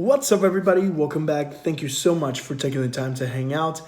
What's up everybody, welcome back. Thank you so much for taking the time to hang out.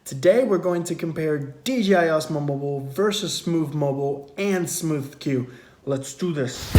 Today we're going to compare DJI Osmo Mobile versus Smove Mobile and Smove Q. Let's do this.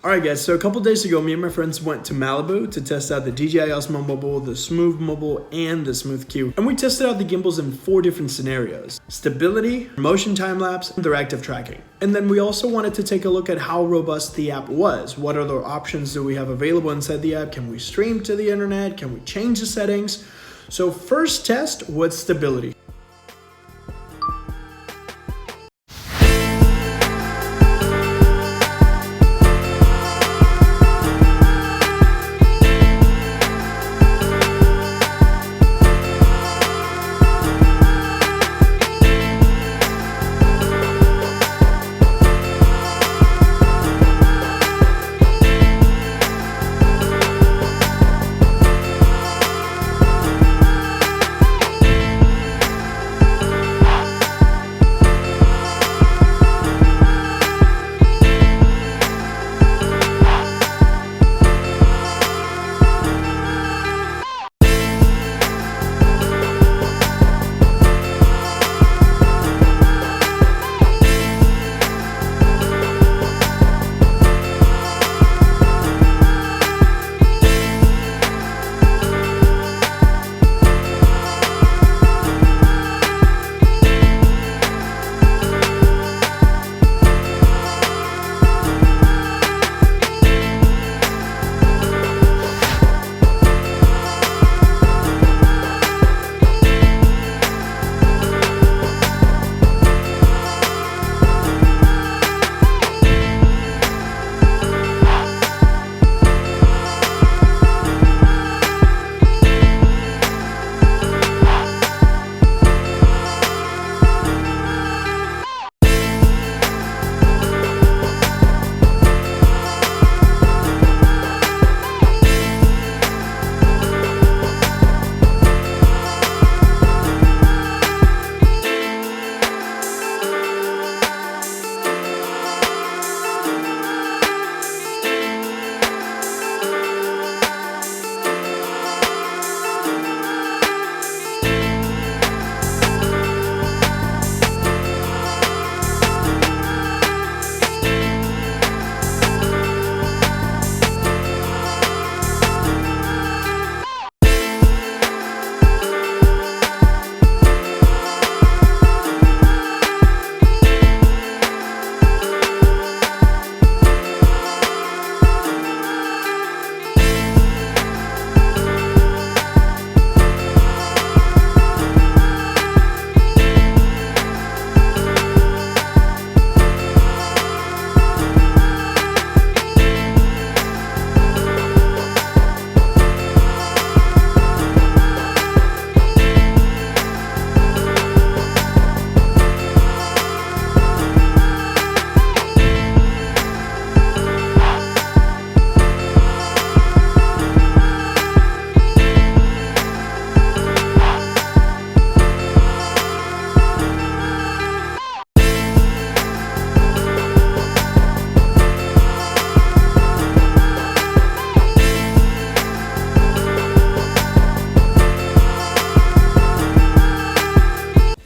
Alright guys, so a couple days ago, me and my friends went to Malibu to test out the DJI Osmo Mobile, the Smove Mobile, and the Smove Q. And we tested out the gimbals in 4 different scenarios: stability, motion time-lapse, and their active tracking. And then we also wanted to take a look at how robust the app was. What other options do we have available inside the app? Can we stream to the internet? Can we change the settings? So first test was stability.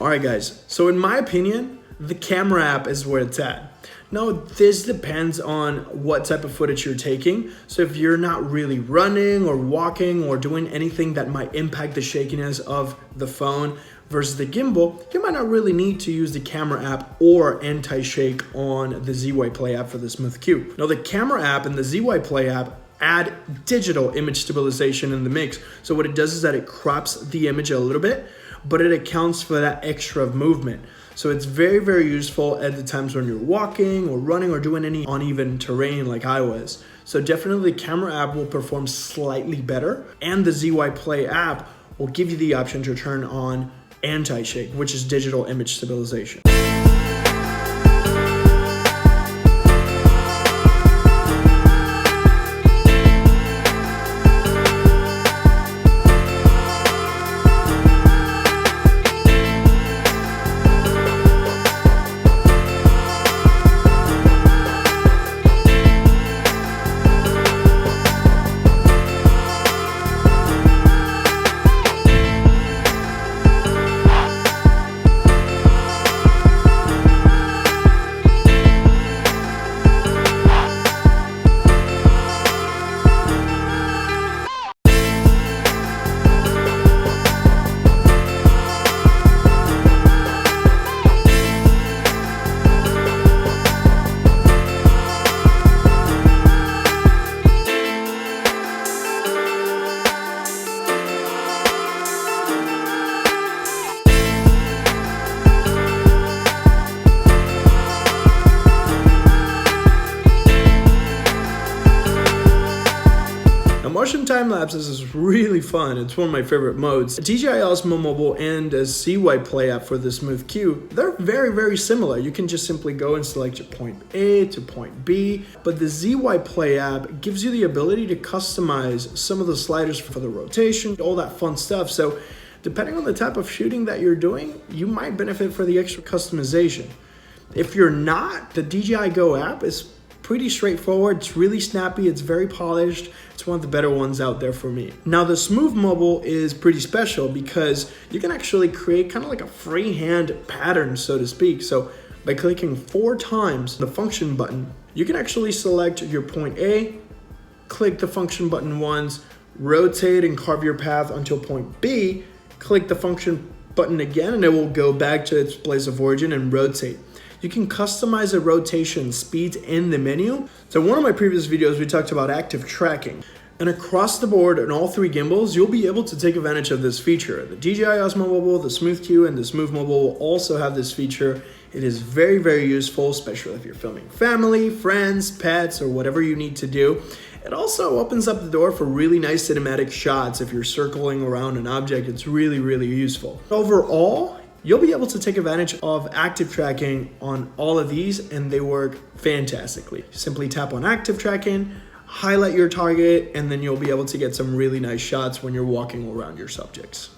Alright guys, so in my opinion, the camera app is where it's at. Now this depends on what type of footage you're taking. So if you're not really running or walking or doing anything that might impact the shakiness of the phone versus the gimbal, you might not really need to use the camera app or anti-shake on the ZY Play app for the Smove Q. Now the camera app and the ZY Play app add digital image stabilization in the mix. So what it does is that it crops the image a little bit, but it accounts for that extra movement. So it's very, very useful at the times when you're walking or running or doing any uneven terrain like I was. So definitely the camera app will perform slightly better, and the ZY Play app will give you the option to turn on anti-shake, which is digital image stabilization. Motion time-lapses is really fun. It's one of my favorite modes. DJI Osmo Mobile and a ZY Play app for the Smove Q, they're very similar. You can just simply go and select your point A to point B, but the ZY Play app gives you the ability to customize some of the sliders for the rotation, all that fun stuff. So depending on the type of shooting that you're doing, you might benefit for the extra customization. If you're not, the DJI Go app is pretty straightforward. It's really snappy. It's very polished. It's one of the better ones out there for me. Now the Smove Mobile is pretty special because you can actually create kind of like a freehand pattern, so to speak. So by clicking 4 times the function button, you can actually select your point A, click the function button once, rotate and carve your path until point B, click the function button again, and it will go back to its place of origin and rotate. You can customize the rotation speeds in the menu. So one of my previous videos, we talked about active tracking. And across the board on all 3 gimbals, you'll be able to take advantage of this feature. The DJI Osmo Mobile, the Smove Q, and the Smove Mobile will also have this feature. It is very useful, especially if you're filming family, friends, pets, or whatever you need to do. It also opens up the door for really nice cinematic shots. If you're circling around an object, it's really useful. Overall, you'll be able to take advantage of active tracking on all of these, and they work fantastically. Simply tap on active tracking, highlight your target, and then you'll be able to get some really nice shots when you're walking around your subjects.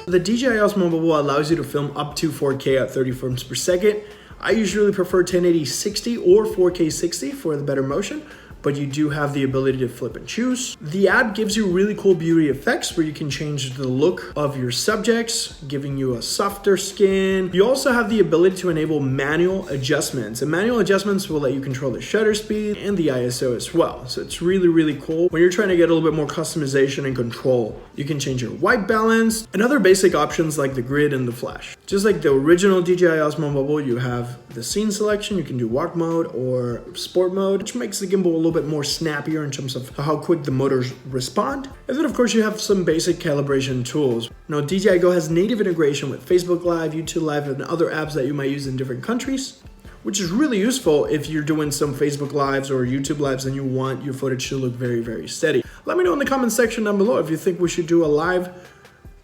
The DJI Osmo Mobile allows you to film up to 4K at 30 frames per second. I usually prefer 1080 60 or 4K 60 for the better motion, but you do have the ability to flip and choose. The app gives you really cool beauty effects where you can change the look of your subjects, giving you a softer skin. You also have the ability to enable manual adjustments, and manual adjustments will let you control the shutter speed and the ISO as well. So it's really cool when you're trying to get a little bit more customization and control. You can change your white balance and other basic options like the grid and the flash. Just like the original DJI Osmo Mobile, you have the scene selection. You can do walk mode or sport mode, which makes the gimbal a little bit more snappier in terms of how quick the motors respond. And then of course you have some basic calibration tools. Now DJI Go has native integration with Facebook Live, YouTube Live, and other apps that you might use in different countries, which is really useful if you're doing some Facebook Lives or YouTube Lives and you want your footage to look very steady. Let me know in the comment section down below if you think we should do a live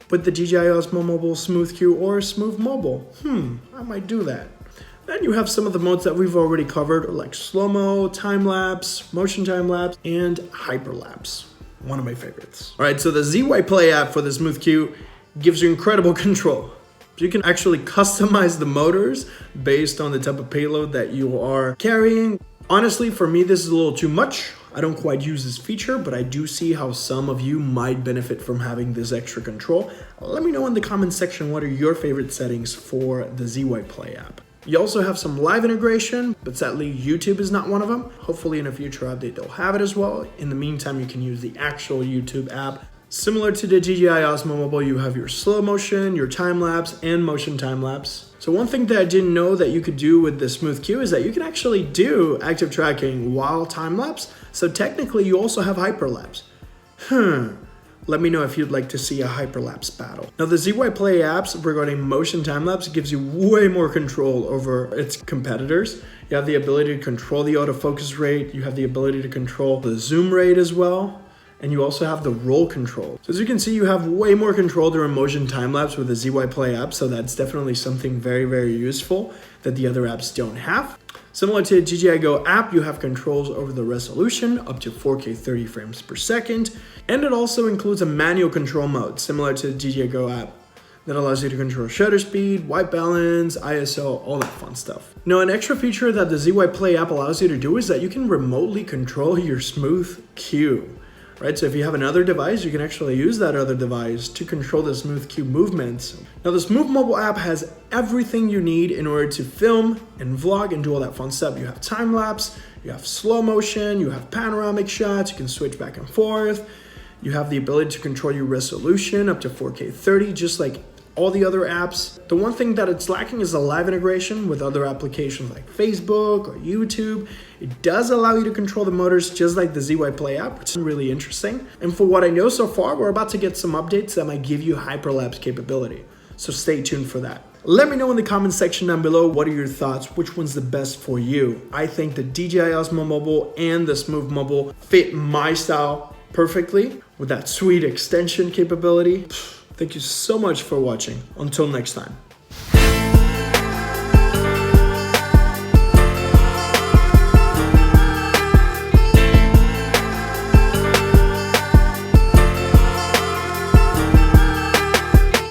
with the DJI Osmo Mobile, Smove Q, or Smove Mobile. I might do that. Then you have some of the modes that we've already covered, like slow-mo, time-lapse, motion time-lapse, and hyperlapse. One of my favorites. All right, so the ZY Play app for the Smove Q gives you incredible control. So you can actually customize the motors based on the type of payload that you are carrying. Honestly, for me, this is a little too much. I don't quite use this feature, but I do see how some of you might benefit from having this extra control. Let me know in the comment section what are your favorite settings for the ZY Play app. You also have some live integration, but sadly YouTube is not one of them. Hopefully in a future update they'll have it as well. In the meantime, you can use the actual YouTube app. Similar to the DJI Osmo Mobile, you have your slow motion, your time lapse, and motion time lapse. So one thing that I didn't know that you could do with the Smooth Q is that you can actually do active tracking while time-lapse. So technically you also have hyperlapse. Let me know if you'd like to see a hyperlapse battle. Now the ZY Play apps regarding motion time-lapse gives you way more control over its competitors. You have the ability to control the autofocus rate, you have the ability to control the zoom rate as well, and you also have the roll control. So as you can see, you have way more control during motion time-lapse with the ZY Play app, so that's definitely something very, very useful that the other apps don't have. Similar to the DJI Go app, you have controls over the resolution up to 4K 30 frames per second, and it also includes a manual control mode similar to the DJI Go app that allows you to control shutter speed, white balance, ISO, all that fun stuff. Now, an extra feature that the ZY Play app allows you to do is that you can remotely control your Smooth Q. Right, so if you have another device, you can actually use that other device to control the Smooth Q movements. Now the Smove mobile app has everything you need in order to film and vlog and do all that fun stuff. You have time lapse, you have slow motion, you have panoramic shots, you can switch back and forth. You have the ability to control your resolution up to 4K 30, just like all the other apps. The one thing that it's lacking is a live integration with other applications like Facebook or YouTube. It does allow you to control the motors just like the ZY Play app, which is really interesting. And for what I know so far, we're about to get some updates that might give you hyperlapse capability. So stay tuned for that. Let me know in the comment section down below, what are your thoughts? Which one's the best for you? I think the DJI Osmo Mobile and the Smove Mobile fit my style perfectly with that sweet extension capability. Thank you so much for watching. Until next time.